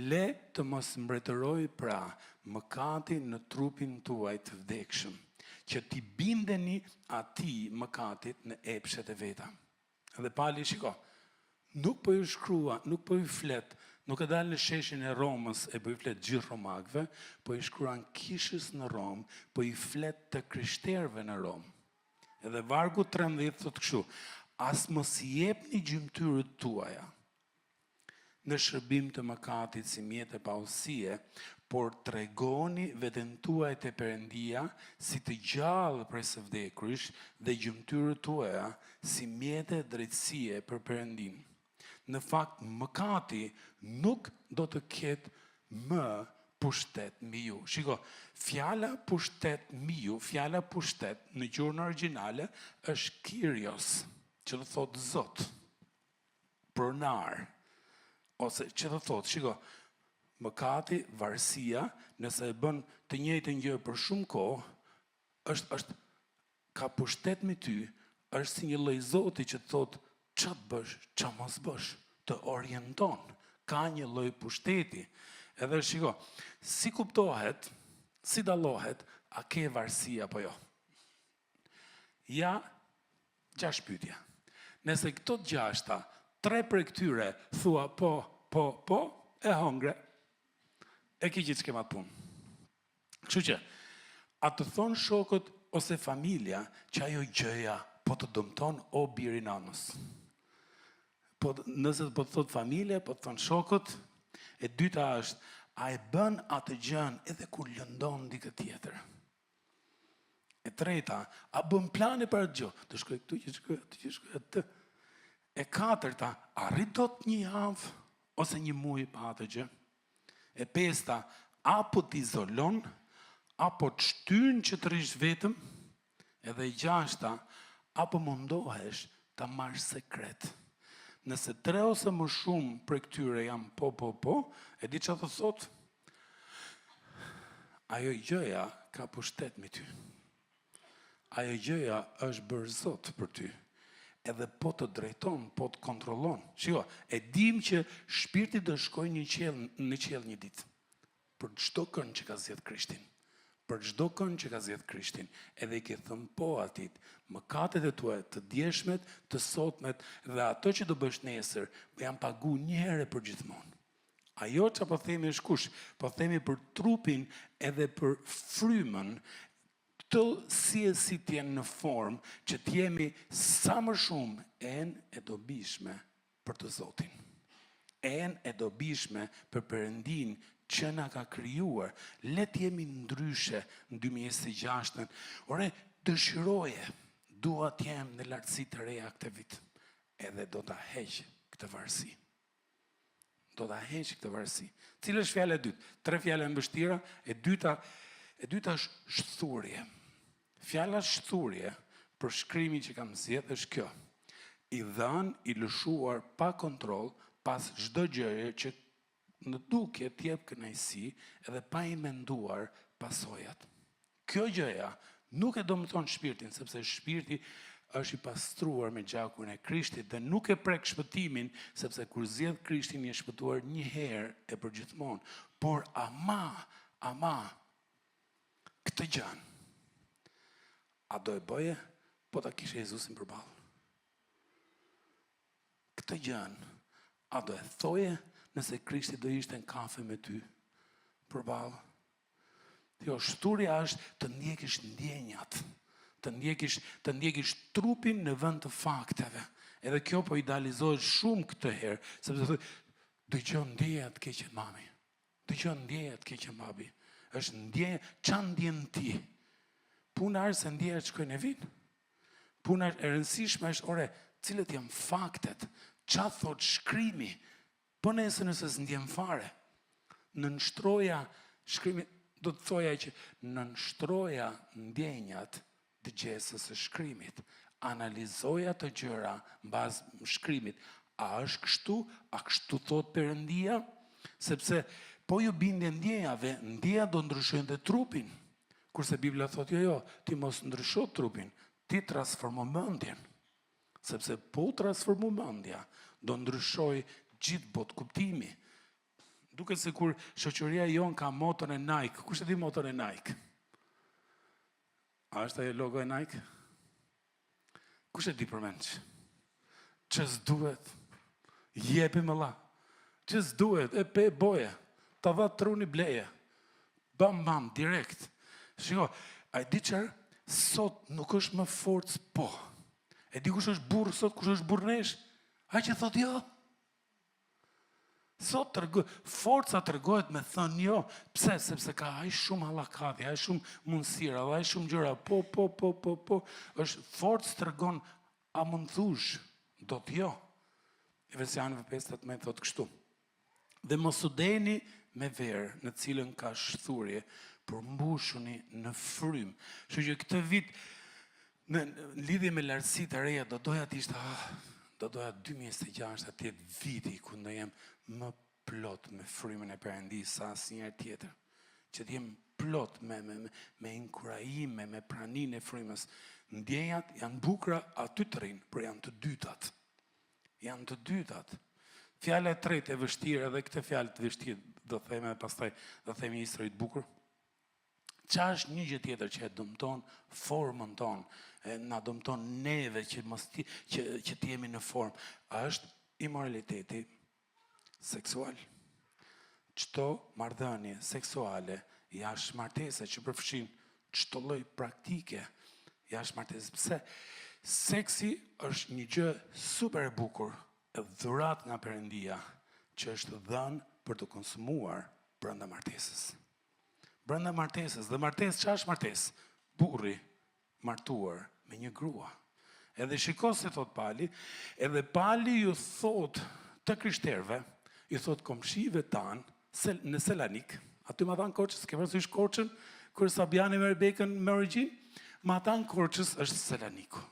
le të mos mbretëroj pra mëkati në trupin tuaj të vdekshëm, që ti bindeni atij mëkatit në epshet e veta. Dhe Pali shiko, nuk po ju shkrua, nuk po ju flet, nuk e dalë në sheshin e Romës e po ju flet gjithë romakëve, po ju shkruan kishës në Romë, po ju flet të krishterëve në Romë. Edhe vargu 13 thotë kështu: as mos i jepni gjymtyrët tuaja në shërbim të mëkatit si mjet e pausie, por tregoni veten tuaj te Perëndia si të gjallë prej së vdekuris dhe gjymtyrët tuaja si mjete drejtësie për Perëndin. Në fakt, mëkati nuk do të ketë më pushtet mbi ju. Shiko, fjala pushtet mbi ju, fjala pushtet në gjuhën origjinale është Kyrios, që do thotë Zot, pronar, ose që do thotë, shiko, mëkati, varësia, nëse e bën të njëjtën gjë për shumë kohë, është ka pushtet me ty, është si një lloj Zoti që thotë ç'a të bësh, ç'a mos bësh, të orienton, ka një lloj pushteti. Edhe shiko, si kuptohet, si dallohet, a ke varësi apo jo? Ja, 6 pyetje. Nëse këto 6, 3 prej këtyre thua po, e hongre, e ki gjithë s'kema të punë. Kështu që, a të thonë shokët ose familja që ajo gjëja po të dëmton o biri nanës. Nëse po të thotë familja, po të thonë shokët, e dyta është, a e bën atë gjën edhe kur lëndon dikë tjetër. E treta, a bën plane për atë gjë, të shkoj këtu, që shkoj atë. E katërta, a rrit dot një javë ose një muaj pa atë gjë. E pesta, apo t'izolon, apo t'shtyn që të rish vetëm. Edhe e gjashta, apo mundohesh ta marrësh sekret. Nëse 3 ose më shumë për këtyre jam po, e di që të thot? Ajo gjëja ka pushtet me ty. Ajo gjëja është bërë Zot për ty. Edhe po të drejton, po të kontrollon. Shiko, e dim që shpirti do shkoj në qell një ditë. Për çdo kënd që ka zgjedh Krishtin. Për çdo kënd që ka zgjedh Krishtin, edhe i ke thënë po atit, mëkatet e tua të djeshmet, të sotmet dhe ato që do bësh nesër, janë pagu një herë për gjithmonë. Ajo që po themi është kush? Po themi për trupin edhe për frymën, të si t'jenë në formë që t'jemi sa më shumë e dobishme për të Zotin. E dobishme për Perëndin që na ka krijuar. Le t'jemi ndryshe në 2026. Ore, dëshiroje, dua t'jem në lartësi të reja këtë vit. Edhe do ta heq këtë varësi. Do ta heq këtë varësi. Cila është fjala e dytë? 3 fjala mbështira, e dyta është shturje. Fjala shturje për shkrimin që kam zgjedhur është kjo. I dhënë, i lëshuar pa kontroll pas çdo gjëje që në dukje t'jep kënaqësi edhe pa i menduar pasojat. Kjo gjëja nuk e dëmton shpirtin, sepse shpirti është i pastruar me gjakun e Krishtit dhe nuk e prek shpëtimin, sepse kur zgjedh Krishtin i është shpëtuar një herë e përgjithmonë. Por ama këtë gjën, a do e bëje, po ta kishe Jezusin përballë? Këtë gjën, a do e thoje nëse Krishti do ishte në kafe me ty përballë? Jo, shturja është të ndjekish ndjenjat, të ndjekish trupin në vend të fakteve. Edhe kjo po idealizohet shumë këtë herë, sepse thotë, dëgjon ndjenjat keqe mami. Dëgjon ndjenjat keqe babi. Është ndjenja, çan ndjen ti? Puna është se ndjenjat shkojnë e vinë. Puna e rëndësishme është, ore, cilët janë faktet, qa thot shkrimi, po nëse s'ndjen fare. Në nështroja shkrimi, do të thoja që në nështroja ndjenjat dëgjesës së shkrimit, analizoja të gjëra mbaz shkrimit. A është kështu? A kështu thot Perëndia? Sepse po ju bindje ndjenjave, ndjenja do ndryshojnë dhe trupin. Kurse Bibla thot jo, ti mos ndrysho trupin, ti transformo mendjen. Sepse po transformo mendja, do ndryshoj gjithë botë kuptimi. Duke se kur shoqëria jon ka moton e Nike. Kush e di moton e Nike? A është ajo logo e Nike? Kush e di përmend? Ç'ës duhet? Jepi më la. Ç'ës duhet? E pe boje. Ta dha truni bleje. Bam, direkt. Shiko, a e di çfarë? Sot nuk është më forcë po. E di kush është burr sot, kush është burrnesh? Ai që thot jo. Sot forca tregohet me thënë jo. Pse? Sepse ka aq shumë hallakati, aq shumë mundësira, aq shumë gjëra. Po. Është forcë tregon a mund thush, do të jo. Efesianëve 5:18 thotë kështu. Dhe mos u deni me verë në cilën ka shturje, por mbushuni në frym. Kështu që këtë vit në lidhje me lartësi të reja do doja 2026 të jetë viti ku do jem më plot me frymën e Perëndisë sa asnjëherë tjetër. Që të jem plot me inkurajim, me praninë e frymës. Ndjenjat janë bukura aty të rinë, por janë të dytat. Janë të dytat. Fjala e tretë e vështirë, edhe këtë fjalë të vështirë do themi edhe pastaj do themi një histori të bukur. Qa është një gjë tjetër që e dëmton formën tonë, na dëmton neve që t'jemi në formë, është imoraliteti seksual. Çdo marrëdhënie seksuale jashtë martese që përfshin çdo lloj praktike jashtë martesës. Pse? Seksi është një gjë super e bukur, e dhurat nga Perëndia, që është dhënë për të konsumuar brenda martesës. Brenda martesës, dhe martesë, çfarë është martesë? Burri martuar me një grua. Edhe shiko se thot Pali, edhe Pali ju thot të krishterëve, ju thot komshive tanë në Selanik, aty ma thanë Korçës, ke parasysh Korçën, kur Sabiani me Rebekën me origjinë, ma thanë Korçës është Selaniku.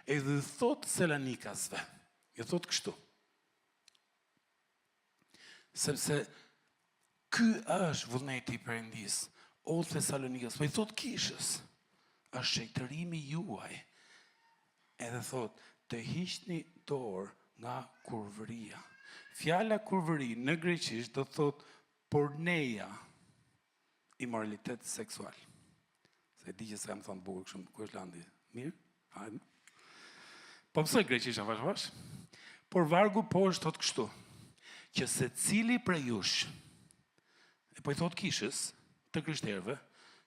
Edhe thot Selanikasve, ju thot kështu. Sepse ky është vullneti i Perëndisë, o Thesalonikës, po i thot kishës, është shejtërimi juaj. Edhe thot, të hiqni dorë nga kurvëria. Fjala kurvëri në greqisht do thot porneia, imoralitet seksual. Se di që se kam thonë bukur kështu, ku është landi? Mirë? Hajde. Po mësoj greqisht avash. Por vargu poshtë thot kështu, që se cili prej jush, po i thot kishës të krishterëve,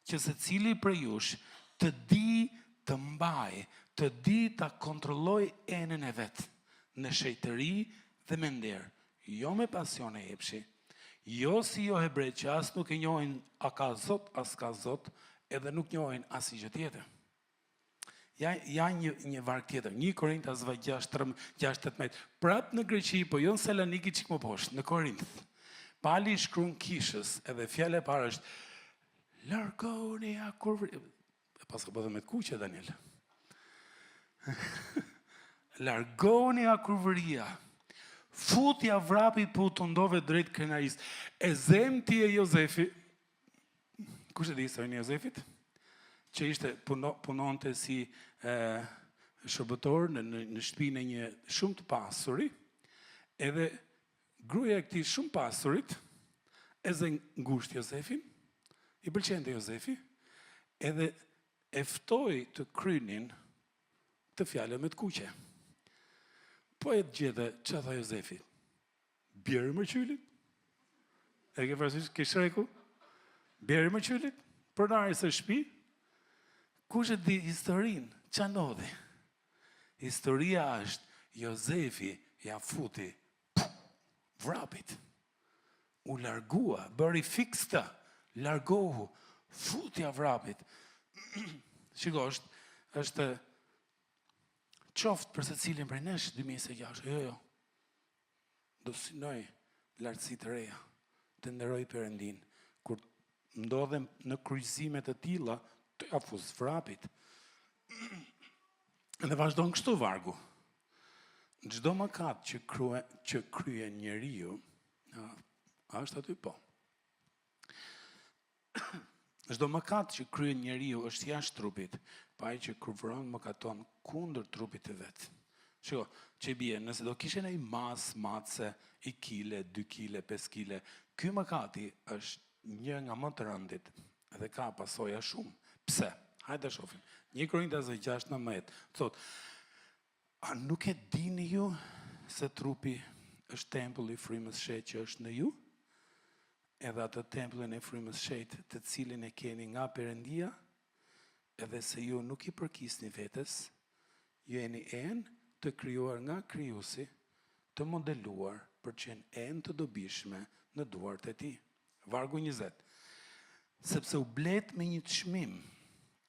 që se cili prej jush të di të mbaj, të di të kontrolloj enën e vetë në shejtëri dhe me nder, jo me pasion e epshi, jo si jo hebrejt që as nuk e njohin a ka Zot, as ka Zot, edhe nuk njohin as i gjë tjetër. Ja një varg tjetër, 1 Korintas 6:18, prap në Greqi, po jo në Saloniki çik më poshtë, në Korint. Pali shkruan kishës, edhe fjala e parë është largoni a kurvë. Pas ka bëdhe me të kuqe, Daniel. Largoni a kurvëria. Futja vrapit po të ndove drejt krenaris. E zem ti e Jozefi. Kush e di historinë e Jozefit? Që ishte punonte si shërbëtor në shtëpinë e një shumë të pasuri, edhe gruaja e këtij shumë pasurit e zë ngushtë Jozefin, i pëlqente Jozefi, edhe e ftoi të krynin të fjalë me të kuqe. Po e gjete, që tha Jozefi? Bjerë më qylit? E ke parasysh, ke shreku? Bjerë më qylit? Pronari së shtëpi? Kush e di historinë? Qa ndodhi? Historia është Jozefi ja futi vrapit. U largua, bëri fiksta, largohu, futja vrapit. Shiko, është qoftë për se cilin prej nesh 2026. Jo. Do synoj lartësi të reja, të nderoj Perëndin. Kur ndodhem në kryqëzime të tilla, të afus vrapit. Dhe vazhdon kështu vargu. Çdo mëkat që kryen njeriu, është aty po. Çdo mëkat që kryen njeriu është jashtë trupit, pa ai që kurvron mëkaton kundër trupit të vet. Shiko, që bie, nëse do kishe një matse, 1 kile, 2 kile, 5 kile, ky mëkati është një nga më të rëndit dhe ka pasoja shumë. Pse? Hajde të shohim. 1 Korintas 6:19 thot: a nuk e dini ju se trupi është tempulli i frymës shet që është në ju? Edhe atë tempullin e frymës shet të cilin e keni nga Perëndia, edhe se ju nuk i përkisni vetes, ju jeni enë të krijuar nga Krijuesi, të modeluar për të qenë enë të dobishme në duart e tij. Vargu 20. Sepse u blet me një çmim,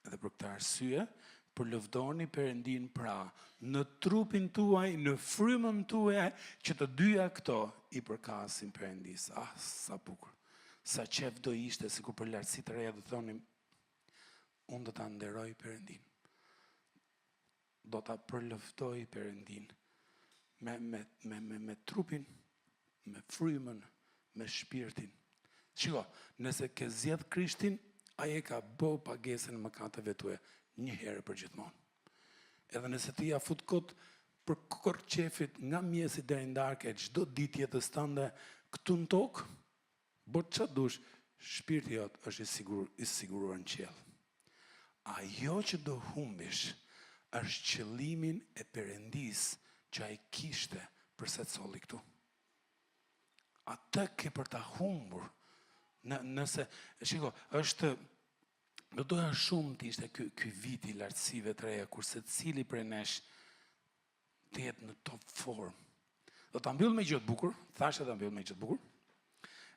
dhe për këtë arsye, përlëvdoni Perëndin pra në trupin tuaj, në frymën tuaj, që të dyja këto i përkasin Perëndis. Sa bukur. Sa qef do ishte, sikur për lartësi të reja do thonim, unë do ta nderoj Perëndin. Do ta përlëvdoj Perëndin me trupin, me frymën, me shpirtin. Shiko, nëse ke zgjedh Krishtin, ai e ka bë pagesën e mëkateve tua një herë për gjithmonë. Edhe nëse ti ja fut kot për kokë qefit nga mjesi deri në darkë, çdo ditë jetës tënde këtu në tokë, bëj çfarë dush, shpirti jot është i siguruar në qiell. Ajo që do humbish është qëllimin e Perëndis që ai kishte për se të solli këtu. Atë ke për ta humbur. Nëse, shiko, është, do doja shumë të ishte ky vit i lartësive të reja, kur secili prej nesh të jetë në top form. Do ta mbyll me gjë të bukur, thashë ta mbyll me gjë të bukur.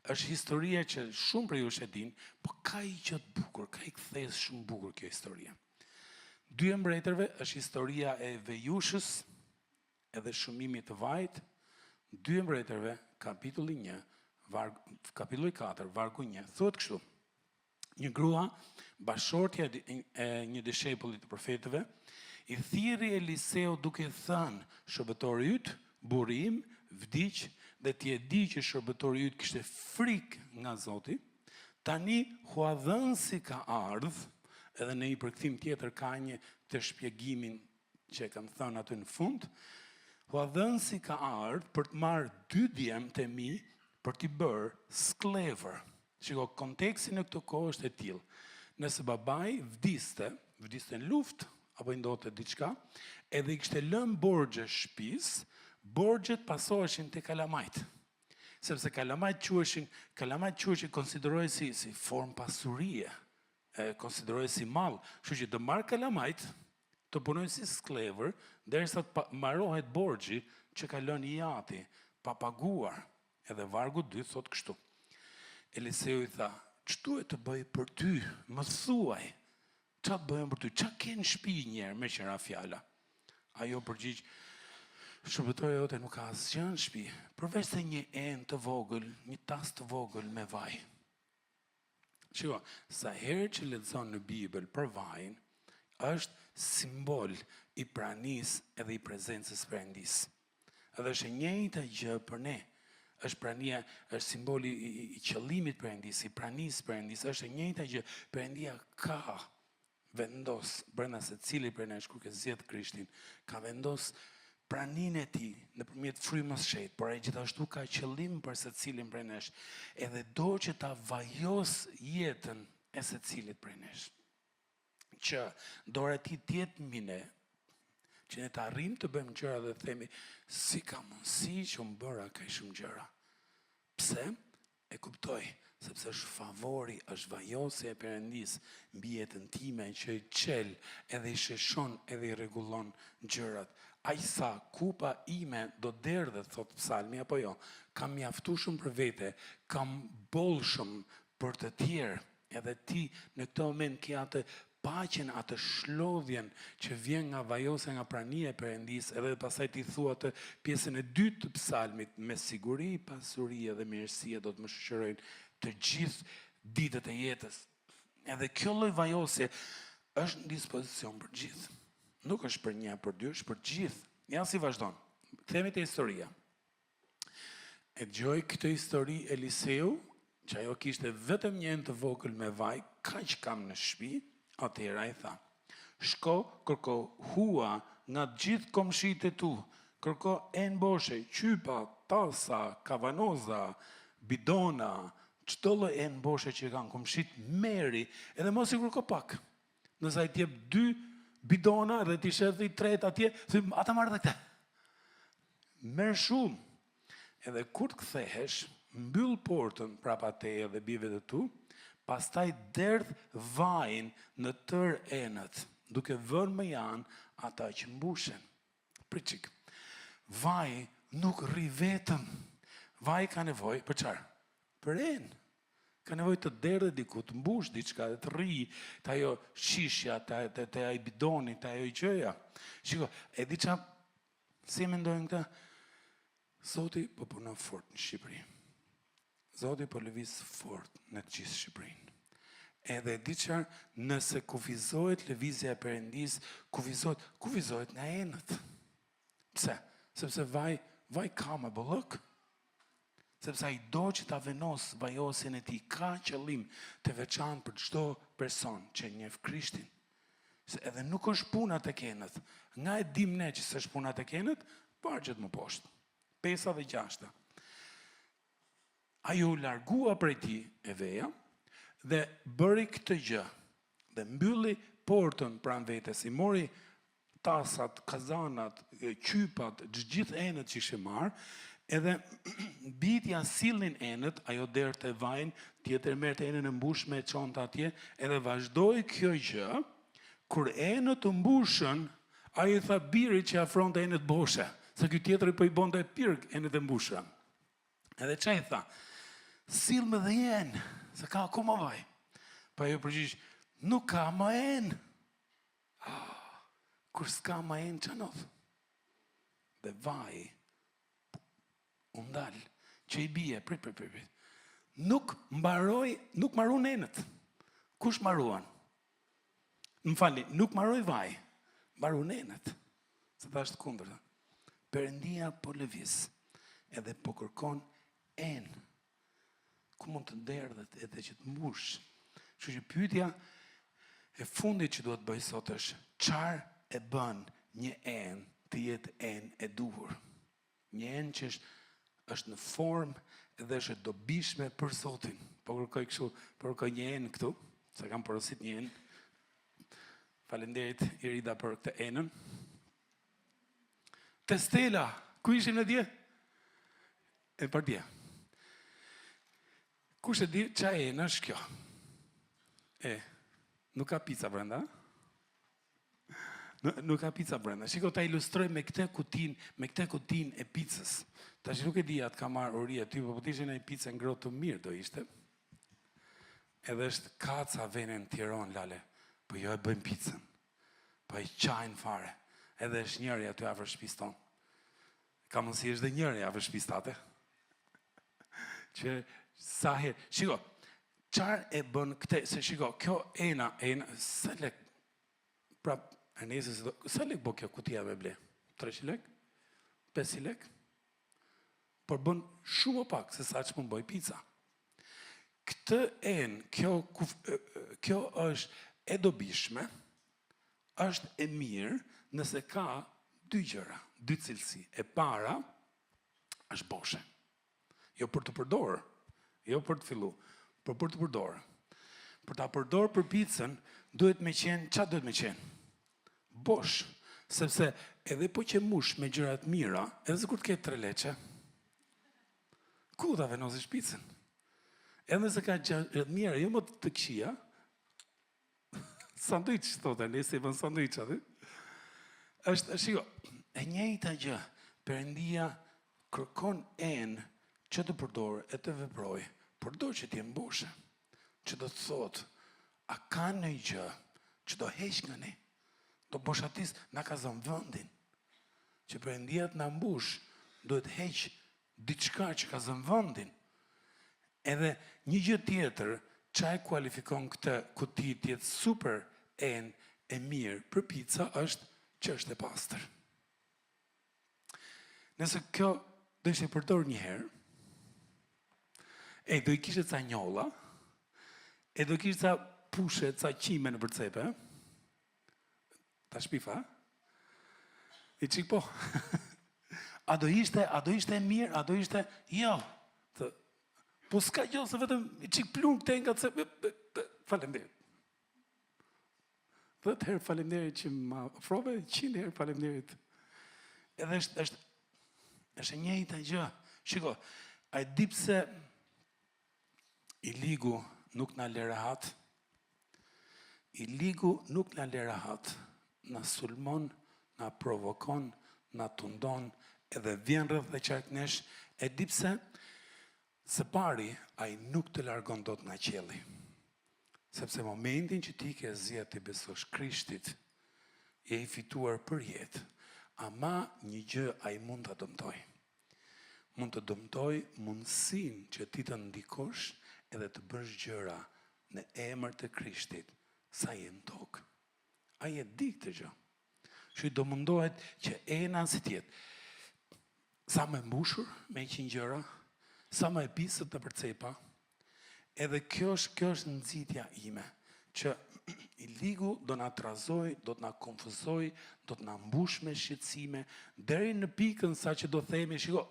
Është historia që shumë prej jush e din, po ka i gjë të bukur, ka i kthesë shumë bukur kjo historia. 2 mbretërve është historia e vejushës edhe shumimit të vajt. 2 mbretërve, kapitulli 1, kapitulli 4, vargu 1, thuhet kështu: një grua, bashortja e një dishepullit të profetëve, i thirri Eliseu duke thënë: shërbëtori yt, burri im, vdiq, dhe ti e di që shërbëtori yt kishte frikë nga Zoti. Tani huadhënsi ka ardhur, edhe në një përkthim tjetër ka një të shpjegimin që kam thënë aty në fund. Huadhënsi ka ardhur për të marrë 2 djemtë e mi për t'i bërë sklevër. Shiko, konteksti në këtë kohë është e tillë. Nëse babai vdiste në luftë apo i ndodhte diçka, edhe i kishte lënë borxhe shtëpisë, borxhet pasoheshin tek kalamajt. Sepse kalamajt quheshin konsiderohen si formë pasurie, konsiderohen si mall. Kështu që të marr kalamajt, të punojnë si sklever, derisa të mbarohet borxhi që ka lënë i ati, pa paguar. Edhe vargu 2 thot kështu. Eliseu i tha, ç'tu e të bëj për ty, më thuaj. Ç'a të bëjmë për ty? Ç'a ke në shtëpi njerë, me qëra fjala? Ajo përgjigj, shërbëtoja jote nuk ka asgjë në shtëpi, përveç se një enë të vogël, një tas të vogël me vaj. Shiko, sa herë që lexon në Bibël për vajin, është simbol i pranisë edhe i prezencës Perëndis. Edhe është e njëjta gjë për ne. Është prania, është simboli i qëllimit Perëndis, i pranisë Perëndis, është e njëjta gjë. Perëndia ka vendos brenda secilit prej nesh kur ke zgjedh Krishtin, ka vendos praninë e tij nëpërmjet frymës së Shenjtë, por ai gjithashtu ka qëllim për secilin prej nesh, edhe do që ta vajos jetën e secilit prej nesh. Që dora e tij të jetë mbi ne, që ne të arrijmë të bëjmë gjëra dhe themi si ka mundësi që më bëra kaq shumë gjëra. Pse? E kuptoj, sepse është favori, është vajosja e Perëndis mbi jetën time që i çel edhe i sheshon edhe i rregullon gjërat. Ai sa kupa ime do derdhet, thot psalmi, apo jo, kam mjaftueshëm për vete, kam bollshëm për të tjerë, edhe ti në këtë moment ke atë paqen, atë shlodhjen që vjen nga vajosja, nga prania e Perëndis, edhe pastaj ti thua atë pjesën e dytë të psalmit, me siguri, pasuria dhe mirësia do të më shoqërojnë të gjithë ditët e jetës. Edhe kjo lloj vajosje është në dispozicion për gjithë. Nuk është për një, për dy, është për gjithë. Ja si vazhdon. Kthehemi te historia. E dëgjoj këtë histori Eliseu, që ajo kishte vetëm një enë të vogël me vaj, kaq kam në shtëpi, atëherë ai tha, shko, kërko hua nga gjithë komshitë e tu, kërko enë boshe, qypa, tasa, kavanoza, bidona, çdo lloj enë boshe që kanë komshit meri, edhe mos i kërko pak. Nëse ai t'jep 2 bidona dhe ti shef i tret atje, thym, ata marrë dhe këta. Merr shumë. Edhe kur të kthehesh, mbyll portën prapa teje dhe bijve të tu, pastaj derdh vajin në tërë enët, duke vënë më janë ata që mbushen. Priçik. Vaji nuk rri vetëm. Vaji ka nevojë për çfarë? Për enë. Ka nevojë të derdhë diku, të mbush diçka, të rri, të ajo shishja, të ai bidoni, të ajo gjëja. Shiko, e di çfarë si mendojnë këta? Zoti po punon fort në Shqipëri. Zoti po lëviz fort në të gjithë Shqipërinë. Edhe di çfarë, nëse kufizohet lëvizja e Perëndis, kufizohet nga enët. Pse? Sepse vaj ka me bollok. Sepse ai do që ta venos vajosjen e tij, ka qëllim të veçantë për çdo person që njeh Krishtin. Edhe nuk është puna tek enët. Nga e dim ne që s'është puna tek enët, bargjet më poshtë. 5 dhe 6. Ai u largua prej tij e veja dhe bëri këtë gjë. Dhe mbylli portën pranë vetes, i mori tasat, kazanat, qypat, gjithë enët që ishte marrë, edhe bitja sillnin enët, ajo derte vajin, tjetër merrte enën e mbushme e çonte atje, edhe vazhdoi kjo gjë, kur enët u mbushën, ai i tha birit që afronte enët boshe, se ky tjetri po i bonte pirk enët e mbushura. Edhe çai tha, sill më dhe një enë, se ka akoma vaj. Pa ajo përgjigj, nuk ka më enë. Kur s'ka më enë, çanot. Dhe vaji undal, që i bie, prit. Nuk mbaroi enët. Kush mbaruan? Më falni, nuk mbaroi vaj, mbaruan enët. Se thashtë kundërta. Perëndia po lëviz, edhe po kërkon enë. Ku mund të derdhet edhe që të mbush. Kështu që pyetja e fundit që duhet bëj sot është, çfarë e bën një enë të jetë enë e duhur? Një enë që është në formë dhe është dobishme për Zotin. Po kërkoj kështu, kërkoj një enë këtu, se kam porosit një enë. Faleminderit Irida për këtë enën. Te Stela, ku ishim në dje? E për dje. Kush e di çaj në është kjo? Nuk ka pica brenda? Nuk ka pica brenda. Shiko, ta ilustroj me këtë kutin e picës. Tash nuk e di atë ka marrë uria ty, po t'ishe në picë ngrohtë të mirë do ishte. Edhe është kaca vene në Tiranë, Lale. Po jo e bëjmë picën. Po e qajnë fare. Edhe është njëri aty afër shtëpisë tonë. Ka mundësi është dhe njëri afër shtëpisë tate. Që sa herë, shiko, qarë e bën këte, se shiko, kjo ena, sa lek, prap, sa lek bo kjo kutia me ble? 300 lek? 500 lek? Por bën shumë pak se sa që më bëj pizza. Këtë kjo është e dobishme, është e mirë nëse ka dy gjëra, dy cilësi. E para është boshe. Jo për të përdorë, jo për të fillu, por për të përdorë. Për ta përdorë për pizzën, duhet me qenë, çfarë duhet me qenë? Bosh, sepse edhe po që mush me gjërat mira, edhe sikur të ketë 3 leqe, ku ta venosish pizzën? Edhe nëse ka gjërat mira, jo më të këqija, sanduiç, thotë, nëse i bën sanduiç aty. Është, shiko, e njëjta gjë, Perëndia kërkon që të përdorë e të veprojë, përdor që t'jem boshe, që do të thotë, a ka në gjë që do heq nga ne, do boshatis na ka zënë vëndin, që Perëndia të na mbush, duhet heq diçka që ka zënë vëndin. Edhe një gjë tjetër, çaj kualifikon këtë kuti të jetë super e mirë për pizza është që është e pastër. Nëse kjo do ishte përdor një herë, do i kishte ca njolla, do i kishte ca pushe, ca qime në përcepe, ta shpifa, i qik po. A do ishte mirë, a do ishte, jo, po s'ka jo, se vetëm i qik plun këte nga të se, falemderit. 10 herë falemderit që ma ofrove, 100 herë falemderit. Edhe është njëjta gjë. Shiko, a e di pse i ligu nuk na le rahat? I ligu nuk na le rahat. Na sulmon, na provokon, na tundon, edhe vjen rreth dhe qarknesh. E di pse? Së pari, ai nuk të largon dot nga qielli. Sepse momentin që ti ke zgjedhur të besosh Krishtit, je i fituar për jetë. Ama një gjë ai mund ta dëmtoj. Mund të dëmtoj mundësinë që ti të ndikosh edhe të bësh gjëra në emër të Krishtit sa je në tokë. Ai e di këtë gjë. Që do mundohet që ena si tjetë. Sa më mbushur me 100 gjëra, sa më e pisët të përcepa, edhe kjo është nxitja ime, që i ligu do na trazoj, do të na konfuzoj, do të na mbush me shqetësime, deri në pikën sa që do themi, shiko,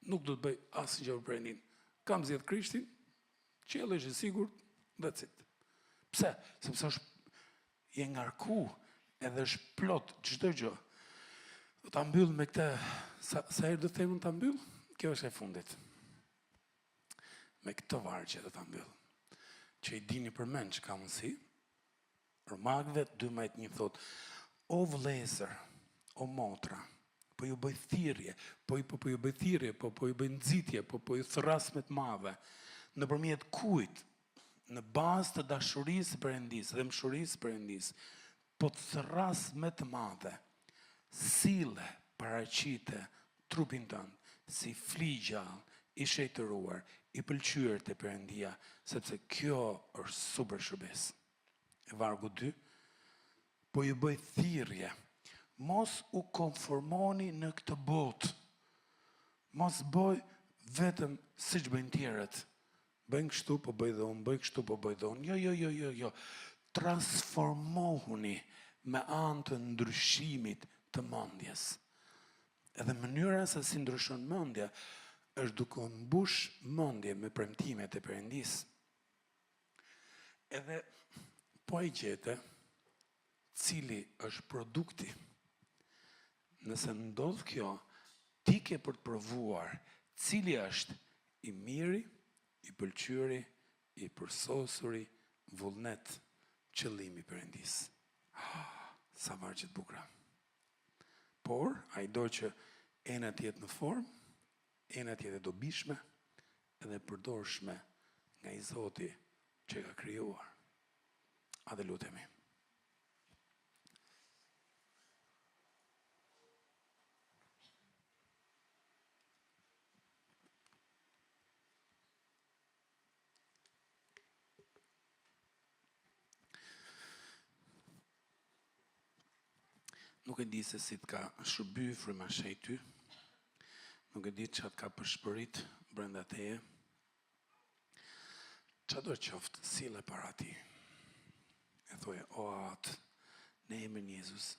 nuk do të bëj asnjë gjë për Perëndin. Kam zgjedhur Krishtin, qielli është i sigurt, that's it. Pse? Sepse je ngarku, edhe është plot çdo gjë. Do ta mbyll me këtë, sa herë do të them ta mbyll? Kjo është e fundit. Me këtë vargje do ta mbyll. Që i dini për mend që ka mundësi. Romakëve 12:1 thot: O vëllezër, o motra, po ju bëj thirrje, po ju bëj thirrje, po ju bëj nxitje, po ju thras me të madhe, nëpërmjet kujt, në bazë të dashurisë Perëndisë dhe mshurisë Perëndisë, po të thras me të madhe, sille, paraqite trupin tënd si fli gjallë, i shejtëruar, i pëlqyer te Perëndia, sepse kjo është super shërbes. E vargu 2, po ju bëj thirrje, mos u konformoni në këtë botë. Mos bëj vetëm siç bëjnë tjerët. Bëjnë kështu, po bëj dhe unë, bëj kështu, po bëj dhe unë. Jo. Transformohuni me anë të ndryshimit të mendjes. Edhe mënyra se si ndryshon mendja është duke mbush mendje me premtimet e Perëndisë. Edhe po e gjete cili është produkti. Nëse ndodh kjo, ti ke për të provuar cili është i miri, i pëlqyeri i përsosuri vullnet qëllimi Perëndis. Sa vargjet bukra. Por, a i do që ena tjetë në formë, ena tjetë e dobishme, edhe përdorshme nga i Zoti që ka krijuar. A dhe lutemi. Nuk e di se si të ka shërby frymashej ty, nuk e di që të ka përshpërit brenda teje, që do qoftë sile para ti. E thoje, o atë, në emrin Jezus.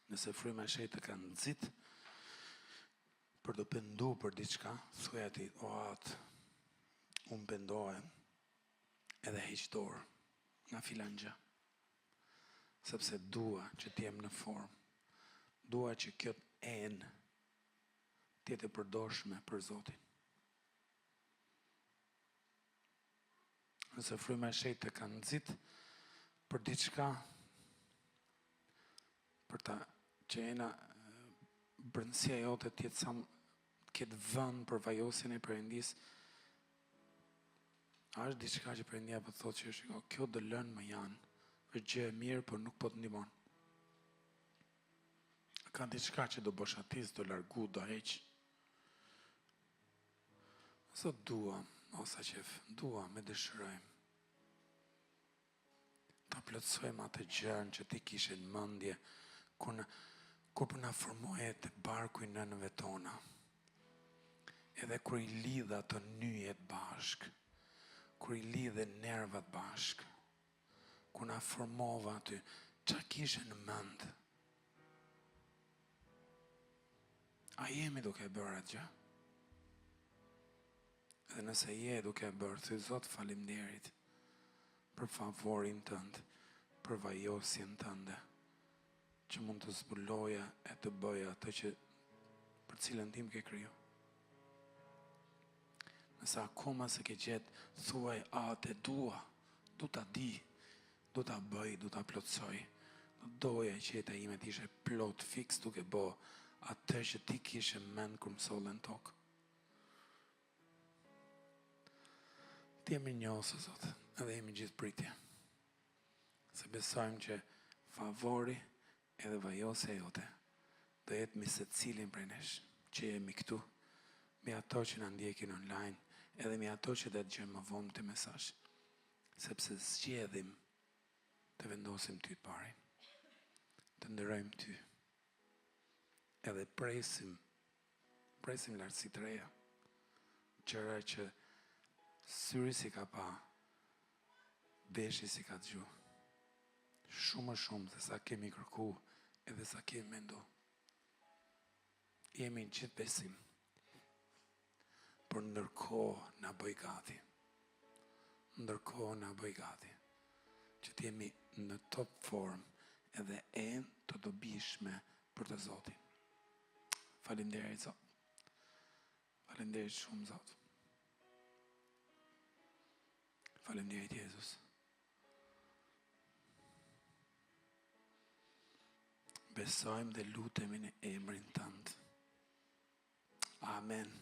Nëse frymashej të kanë nxit për të pendu për diçka, thuaj ati, o atë, unë pendohem edhe heq dorë nga filangja. Sepse dua që t'jem në formë. Dua që kjo enë t'jetë e përdorshme për Zotin. Nëse frymashej të kanë nxit për diçka, për ta që ena brëndësia jote t'jetë sa këtë vënd për vajosjen e Perëndis, a është diçka që Perëndia po thotë që shiko, kjo do lënë më janë, është gjë e mirë, por nuk po të ndihmon. Ka diçka që do boshatis, do largu, do heq. Sot dua, osa qef, dua me dëshirojmë. Ta plotësojmë atë gjërën që ti kishe në mendje, kur për na formoje të barku i nënëve tona. Edhe kur i lidha të nyjet bashk, kur i lidhe nervat bashk, kur na formova aty, qa kishe në mend? A jemi duke e bërë atë gjë? Edhe nëse je duke e bërë, thuj Zot faleminderit për favorin tënd, për vajosjen tënde, që mund të zbuloja e të bëja atë që për cilën tim ke kriju. Nëse akoma se ke gjetë, thuaj, te dua, du ta di, du ta bëj, du ta plotësoj. Doja që jeta ime t'ishe plot fix duke bë atë që ti kishe mend kur m'solle në tokë. Ti jemi njohës, Zot, edhe jemi gjithë pritje. Se besojmë që favori edhe vajosja jote do jetë me secilin prej nesh që jemi këtu, me ato që na ndjekin online, edhe me ato që do të gjejmë më vonë të mesazh. Sepse zgjedhim të vendosim ty të pari, të ndërojmë ty, edhe presim lartësi të reja, gjëra që syri si ka pa, veshi si ka dëgju, shumë më shumë se sa kemi kërku edhe sa kemi mendu. Jemi në gjithë besim, por ndërkohë na bëj gati. Ndërkohë na bëj gati që t'jemi në top form edhe të dobishme për të Zotin. Faleminderit Zot. Faleminderit shumë Zot. Faleminderit Jezus. Besojmë dhe lutemi në emrin tënd. Amen.